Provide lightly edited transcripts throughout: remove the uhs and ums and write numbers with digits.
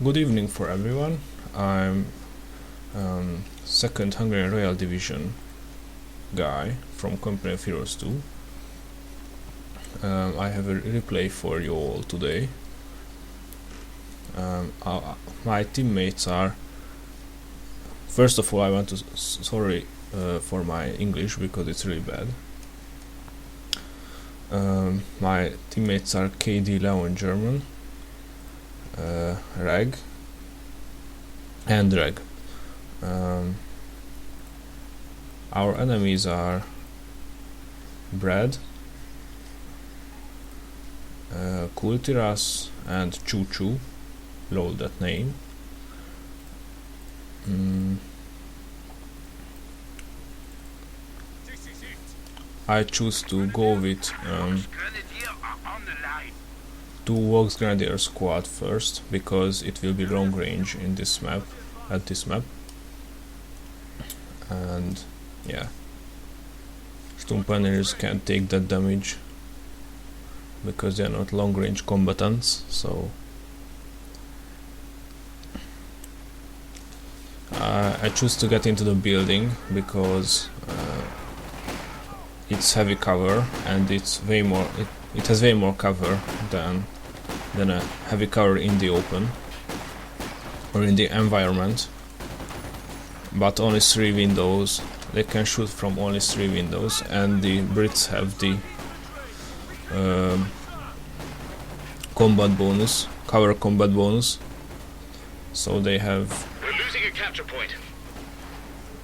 Good evening for everyone. I'm second Hungarian Royal Division guy from Company of Heroes 2. I have a replay for you all today. My teammates are... First of all, I want to sorry for my English because it's really bad. My teammates are KD Leon German, Reg and Reg. Our enemies are Brad, Kultiras and Choo Choo. Lol, that name. I choose to go with two Vox Grenadier squad first because it will be long range in this map, and yeah, Stumpaners can't take that damage because they are not long range combatants, so I choose to get into the building because it's heavy cover and it's way more. It has way more cover than a heavy cover in the open or in the environment. But only 3 windows. They can shoot from only 3 windows, and the Brits have the combat bonus, cover combat bonus. So they have. We're losing a capture point.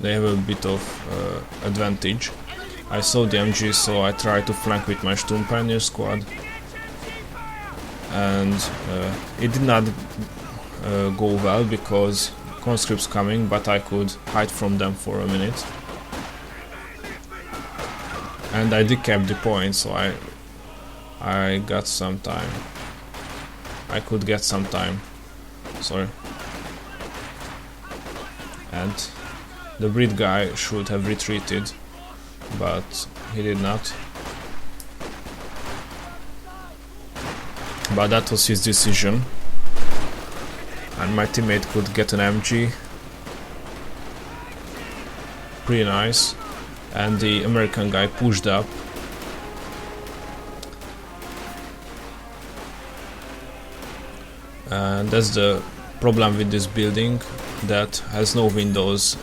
They have a bit of advantage. I saw the MG, so I tried to flank with my Sturmpioneer squad, and it did not go well because conscripts coming, but I could hide from them for a minute, and I decapped the point, so I got some time. I could get some time. Sorry. And the Brit guy should have retreated, but he did not. But that was his decision, and my teammate could get an MG. Pretty nice. And the American guy pushed up. And that's the problem with this building, that has no windows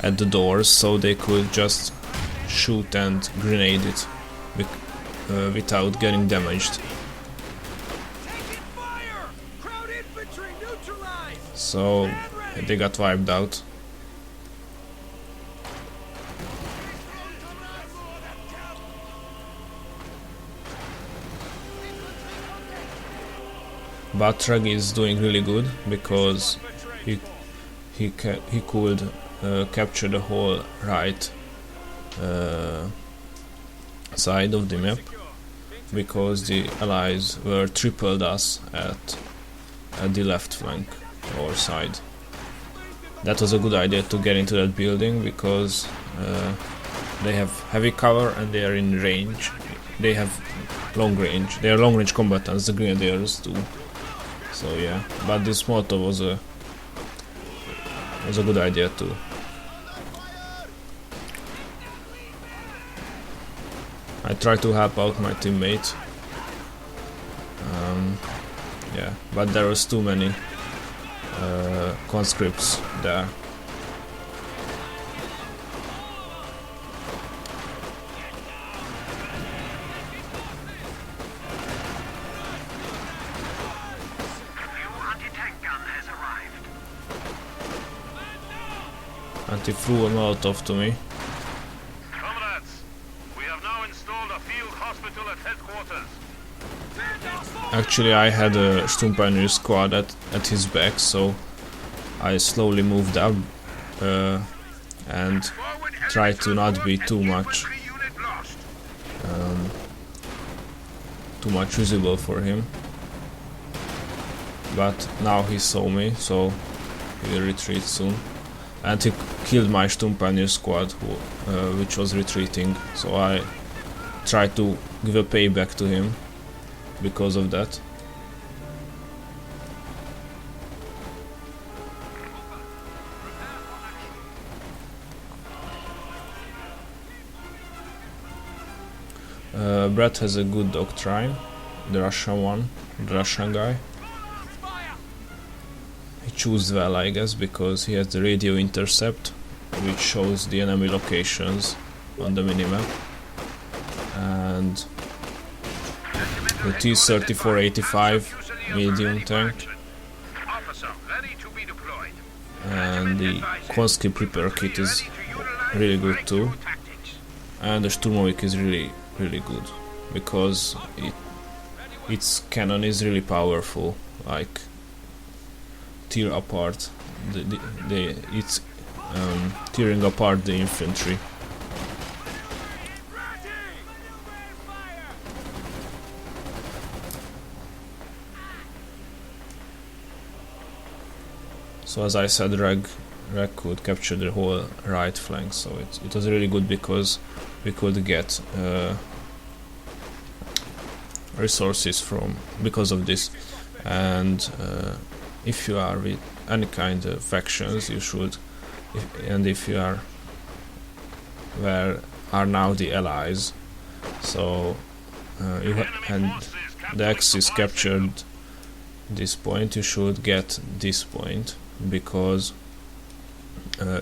at the doors, so they could just shoot and grenade it without getting damaged. So they got wiped out. But Reg is doing really good because he could capture the whole right side of the map because the allies were tripled us at the left flank or side. That was a good idea to get into that building because they have heavy cover and they are in range. They have long range. They are long range combatants, the Grenadiers too. So yeah, but this motto was a good idea too. I try to help out my teammate. Yeah, but there was too many conscripts there. And he threw a Molotov to me. Comrades, we have now installed a field hospital at headquarters. Actually, I had a Sturmpioneer squad at his back, so I slowly moved up and tried to not be too much visible for him. But now he saw me, so he will retreat soon. And he killed my Sturmpioneer squad, which was retreating, so I tried to give a payback to him because of that. Brett has a good doctrine, the Russian one, the Russian guy. He chose well, I guess, because he has the radio intercept, which shows the enemy locations on the minimap, and the T-34-85 medium tank, and the Konski prepare kit is really good too, and the Sturmovik is really good because its cannon is really powerful, like tear apart it's tearing apart the infantry. So as I said, Reg could capture the whole right flank, so it was really good because we could get resources because of this. And if you are with any kind of factions, you should, if you are where are now the allies, so and the Axis captured this point, you should get this point, because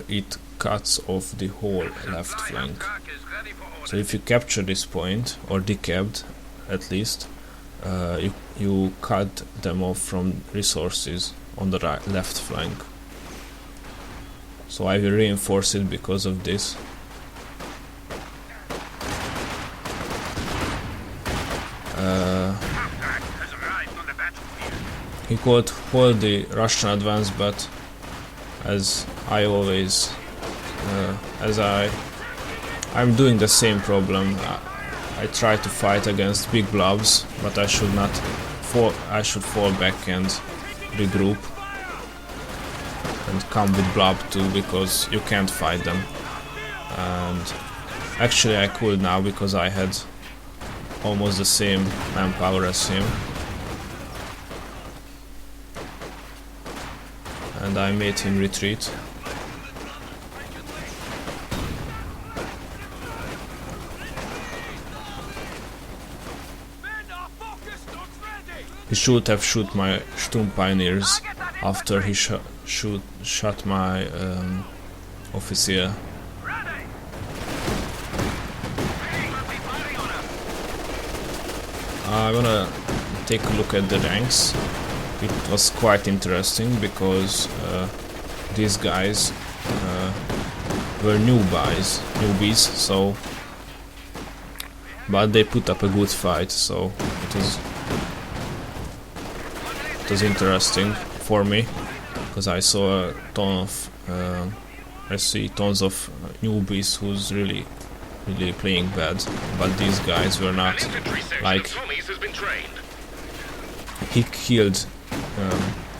it cuts off the whole left flank. So if you capture this point, or decapped at least, you cut them off from resources on the left flank. So I will reinforce it because of this. He could hold the Russian advance, but as I always, I'm doing the same problem. I try to fight against big blobs, but I should not fall. I should fall back and regroup and come with blob too, because you can't fight them. And actually I could now, because I had almost the same manpower as him, and I made him retreat. He should have shot my Sturm Pioneers after he shot my officer. I'm gonna take a look at the ranks. It was quite interesting because these guys were newbies, so but they put up a good fight, so it was interesting for me, because I saw a ton of I see tons of newbies who's really playing bad, but these guys were not, like, he killed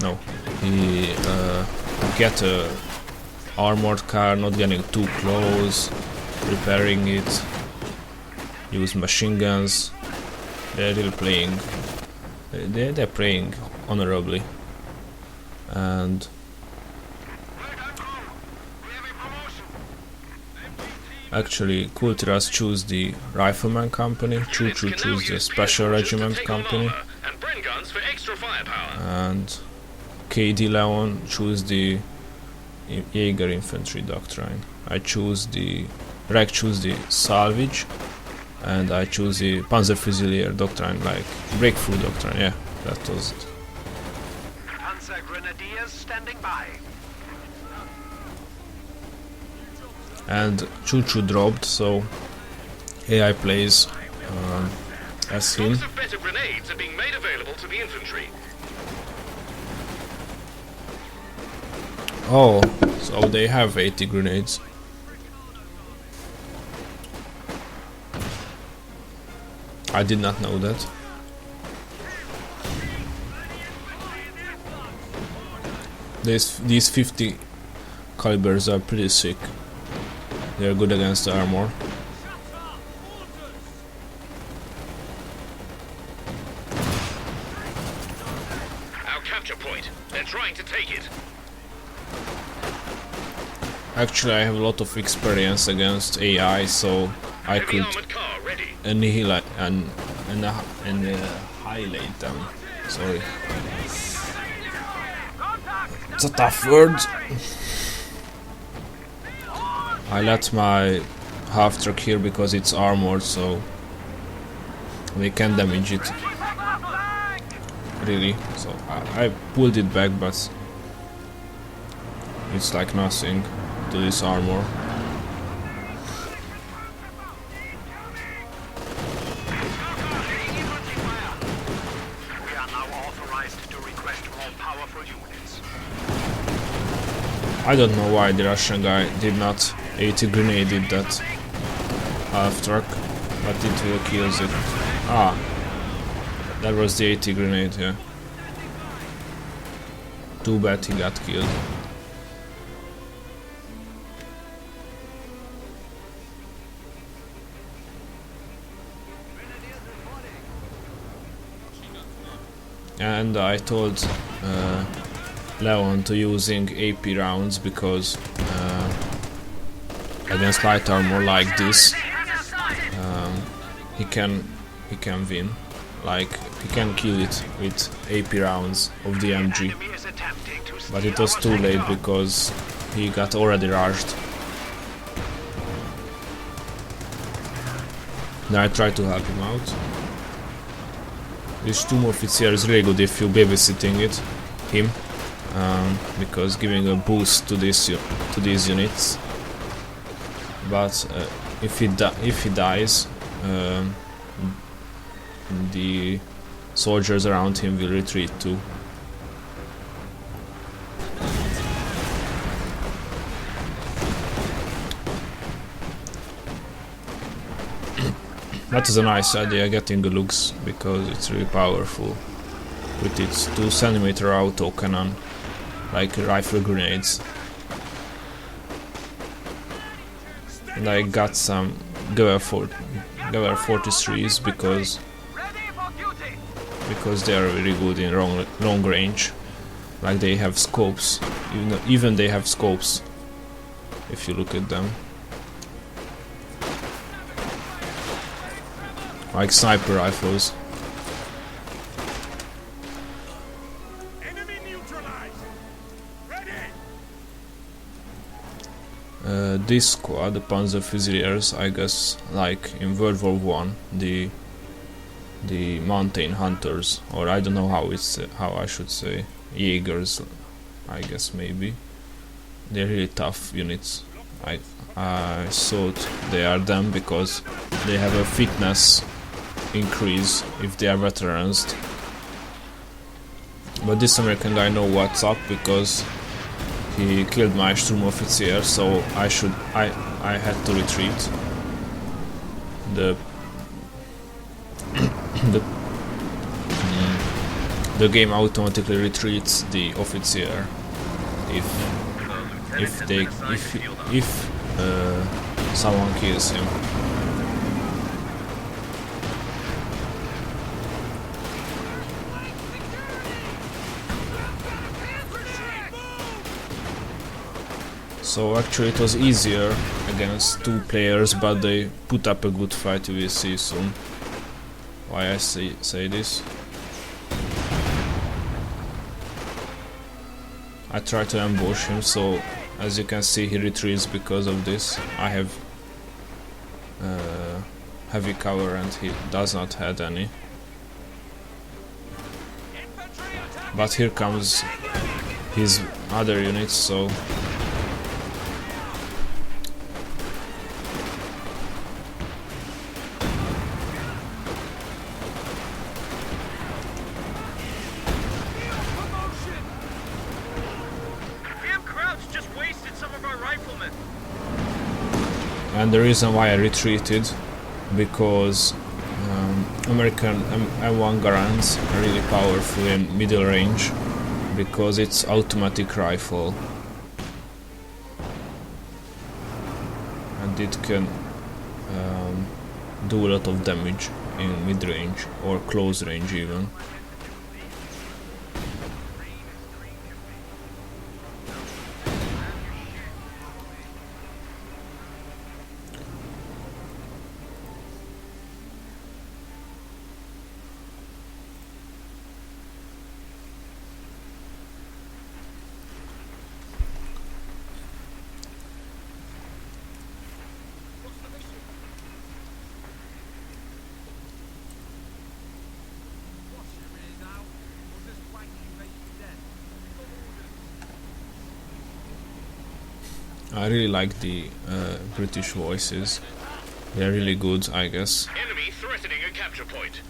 no, he get a armored car, not getting too close, repairing it, use machine guns. They're really playing, they're playing honorably. And actually Kultiras choose the rifleman company, Choo choose the special regiment company, and KD Leon choose the Jaeger infantry doctrine. I choose the Reg choose the salvage, and I choose the panzerfüsiliers doctrine, like breakthrough doctrine. Yeah, that was it. Panzer Grenadiers standing by. And Choo dropped, so AI plays as him. Lots of better grenades are being made available to the infantry. Oh, so they have 80 grenades. I did not know that. These 50 calibers are pretty sick. They are good against the armor. Our capture point. They're trying to take it. Actually, I have a lot of experience against AI, so I Heavy could armored car ready. annihilate and annihilate them. Sorry, it's a tough word. I let my half truck here because it's armored, so they can damage it. Really, so I pulled it back, but it's like nothing to this armor. We are now authorized to request more powerful units. I don't know why the Russian guy did not 80 grenaded that half truck, but it will kill it. Ah, that was the 80 grenade, yeah. Too bad he got killed. And I told Leon to using AP rounds because against light armor like this, he can win. Like he can kill it with AP rounds of the MG, Enemy is attempting to but steal it was our too late sector. because he got already rushed. Then I tried to help him out. This Sturmoffizier is really good if you're babysitting him, because giving a boost to these units. But if he dies, the soldiers around him will retreat too. That is a nice idea, getting the looks, because it's really powerful with its 2 cm auto cannon, like rifle grenades. And I got some Gewehr 43s because they are really good in long range. Like they have scopes, even they have scopes if you look at them. Like sniper rifles. Enemy neutralized. Ready. This squad, the panzerfüsiliers, I guess, like in World War One, the mountain hunters, or I don't know how I should say, Jägers, I guess maybe. They're really tough units. I thought they are them because they have a fitness increase if they are veterans. But this American guy know what's up because he killed my Sturmoffizier, so I had to retreat. The game automatically retreats the officer if someone kills him. So actually it was easier against 2 players, but they put up a good fight. You will see soon why I say this. I try to ambush him, so as you can see he retreats because of this. I have heavy cover and he does not have any. But here comes his other units, so and the reason why I retreated, because American M1 Garands are really powerful in middle range because it's automatic rifle and it can do a lot of damage in mid range or close range even. I really like the British voices. They're really good, I guess. Enemy threatening a capture point.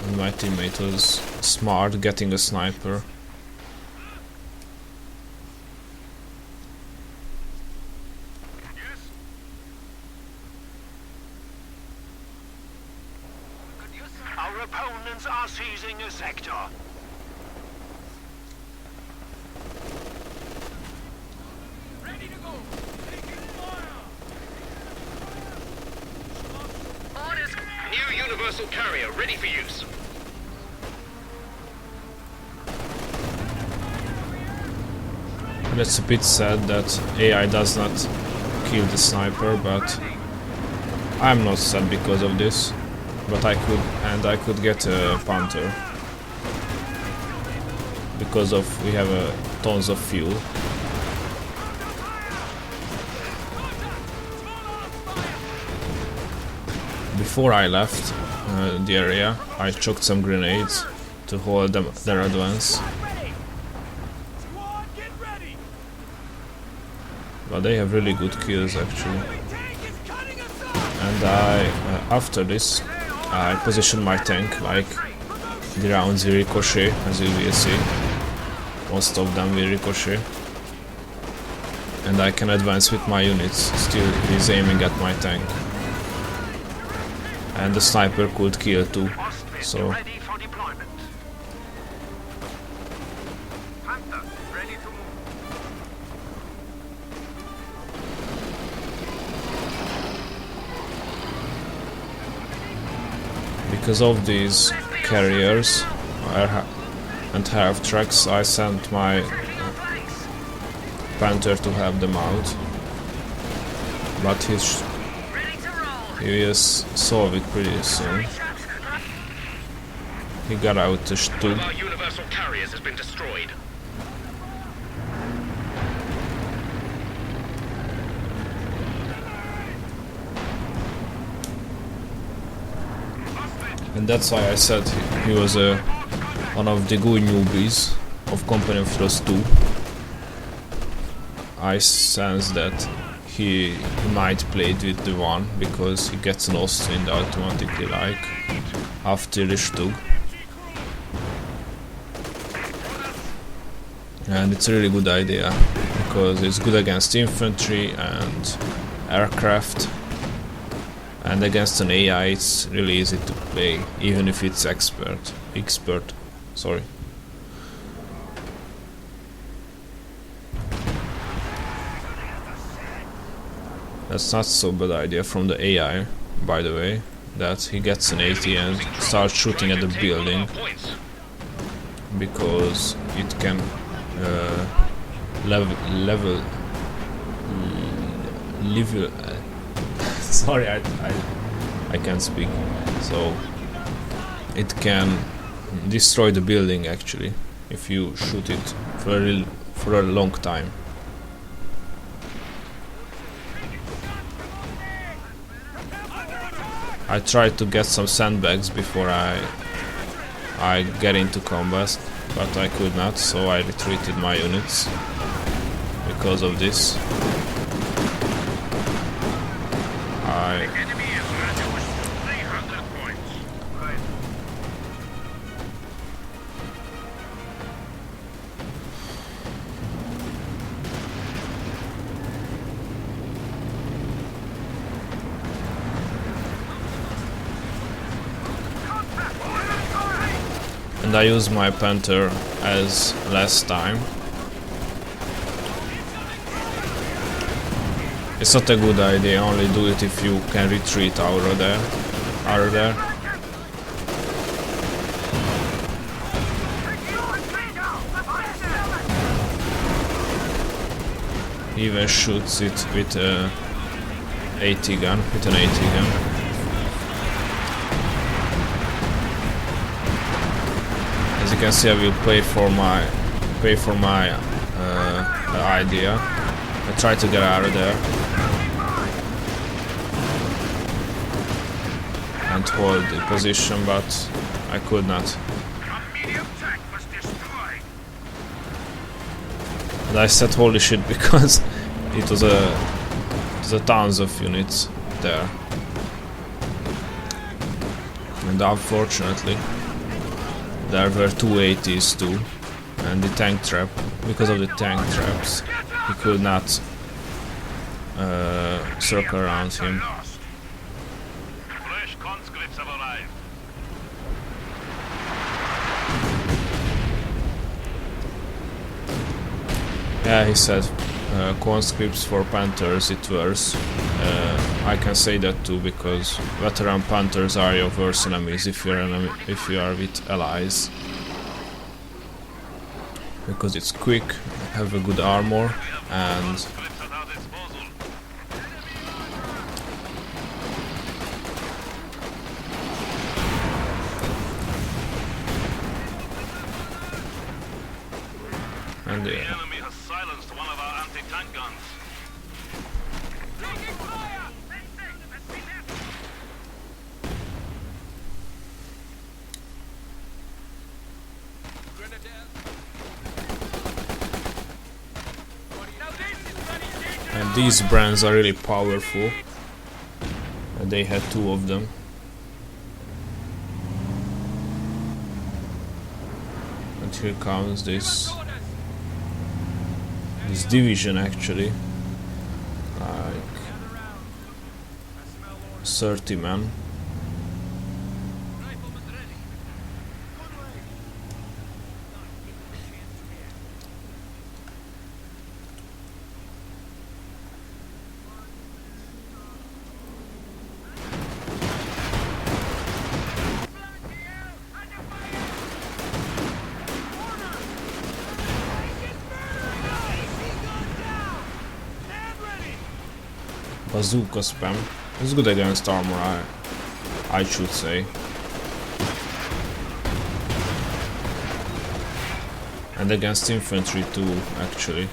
And my teammate was smart, getting a sniper. Our opponents are seizing a sector. Ready to go. Taking fire. Orders. New universal carrier ready for use. That's a bit sad that AI does not kill the sniper, but I'm not sad because of this. But I could get a Panther because of we have tons of fuel. Before I left the area, I chucked some grenades to hold their advance. But they have really good kills actually. And after this, I position my tank like the rounds will ricochet, as you will see. Most of them will ricochet. And I can advance with my units, still he's aiming at my tank. And the sniper could kill too, so... Ready for deployment. Panther, ready to move. Because of these carriers and half tracks, I sent my Panther to help them out. But he will solve it pretty soon. He got out the One Stug. of our universal carriers has been destroyed. And that's why I said he was one of the good newbies of Company of Trust 2. I sense that he might play it with the one because he gets lost in the automatically like after the Stug. And it's a really good idea because it's good against infantry and aircraft. And against an AI it's really easy to play, even if it's expert, sorry. That's not so bad idea from the AI, by the way, that he gets an 80 and starts shooting at the building, because it can level sorry, I can't speak. So it can destroy the building actually if you shoot it for a long time. I tried to get some sandbags before I get into combat, but I could not, so I retreated my units because of this. Enemy is reduced 300 points. Right. And I use my Panther as last time. It's not a good idea, only do it if you can retreat out of there. He even shoots it with an 80 gun. As you can see, I will pay for my idea. I try to get out of there and hold the position, but I could not. A medium tank was destroyed. And I said holy shit because it was a tons of units there. And unfortunately there were 280s too, and the tank trap, because of the tank traps he could not circle around him. Fresh conscripts have arrived. Yeah, he said conscripts for Panthers it worse. I can say that too, because veteran Panthers are your worst enemies if you are with allies. Because it's quick, have a good armor, and Conscripts at our disposal. The enemy has silenced one of our anti-tank guns. Taking fire! and these brands are really powerful. And they had 2 of them. And here comes this division actually, like 30 men. Bazooka spam. It's good against armor, I should say. And against infantry too, actually.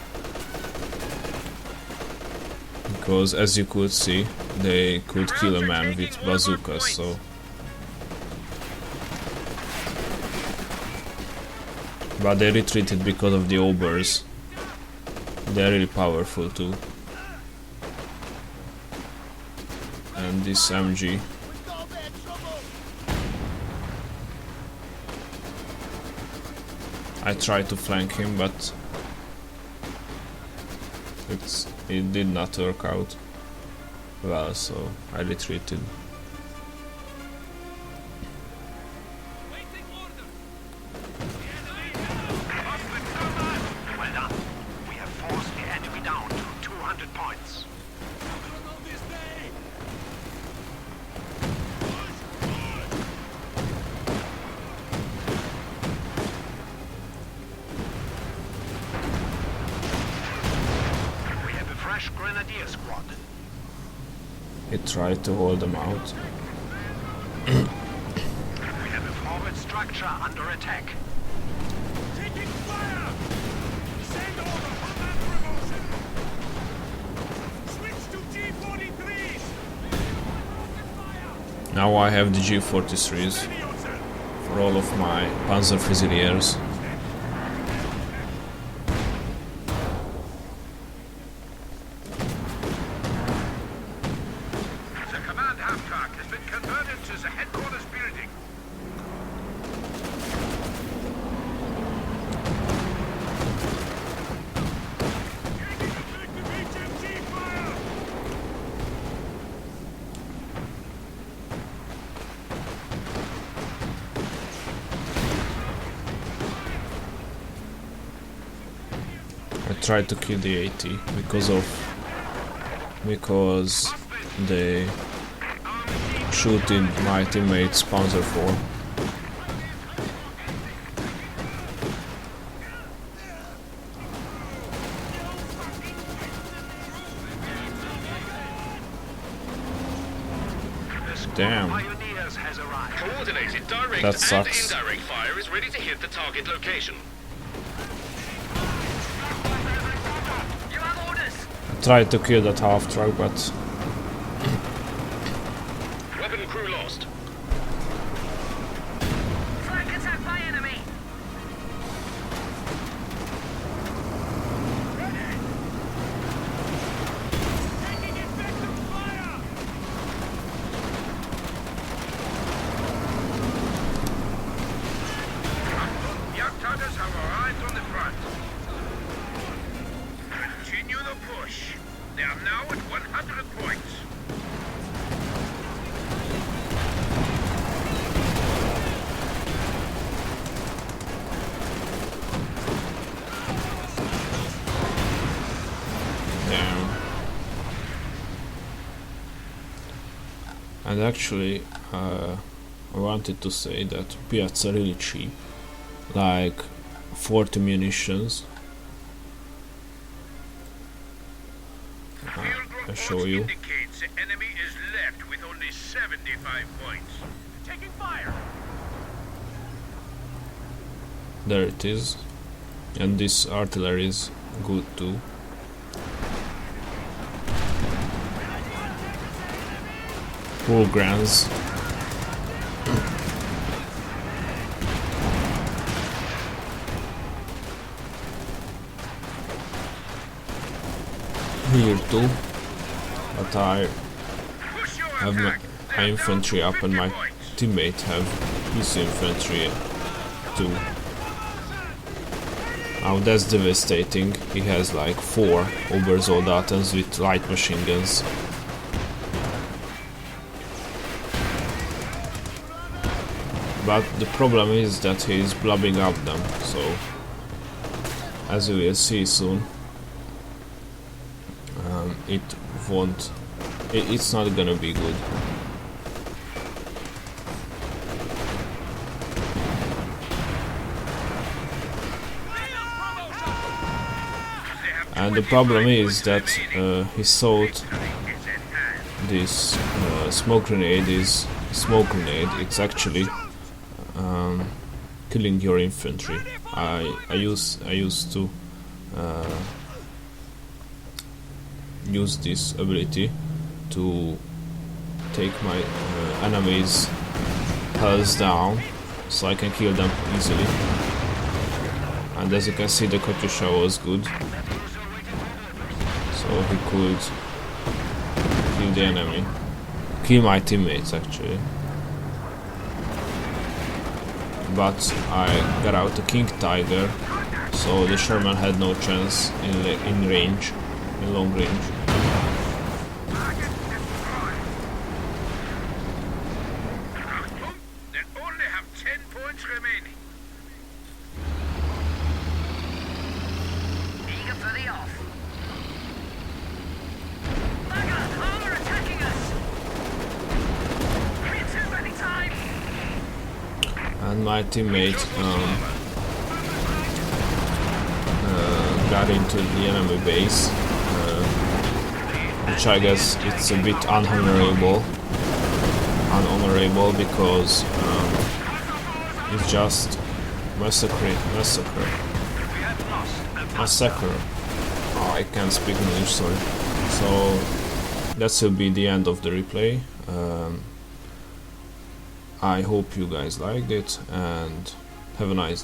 Because as you could see, they could kill a man with bazookas, so... But they retreated because of the obers. They're really powerful too. And this MG. I tried to flank him, but it did not work out well, so I retreated. Well done. We have forced the enemy down to 200 points. Grenadier squad. He tried to hold them out. We have a forward structure under attack. Taking fire! Send over combat promotion! Switch to G-43s! Now I have the G-43s for all of my panzerfüsiliers. I tried to kill the AT because they shooting my teammates Panzer IV. Damn. Coordinated direct That and sucks. indirect fire is ready to hit the target location. You have orders. I tried to kill that half truck, but Weapon crew lost. Flank attack by enemy. They are now at 100 points. Yeah. And actually, I wanted to say that Piats are really cheap, like 40 munitions. I'll show you. Indicates the enemy is left with only 75 points. Taking fire. There it is. And this artillery is good too. Full grants. Here too, but I have my infantry up and my teammate have his infantry too. Now that's devastating. He has like 4 Obersoldatens with light machine guns. But the problem is that he's blubbing up them, so as you will see soon, it won't. It's not gonna be good. And the problem is that he thought this smoke grenade is smoke grenade. It's actually killing your infantry. I used to use this ability to take my enemies' health down, so I can kill them easily. And as you can see, the Katyusha was good, so he could kill the enemy, kill my teammates actually. But I got out the King Tiger, so the Sherman had no chance in range, in long range. They only have 10 points remaining. Eager for the off. Bugger! Armor attacking us! Hit too many times! And my teammate got into the enemy base, which I guess it's a bit unhonorable because it's just massacre. Oh, I can't speak English, sorry. So that will be the end of the replay. I hope you guys liked it and have a nice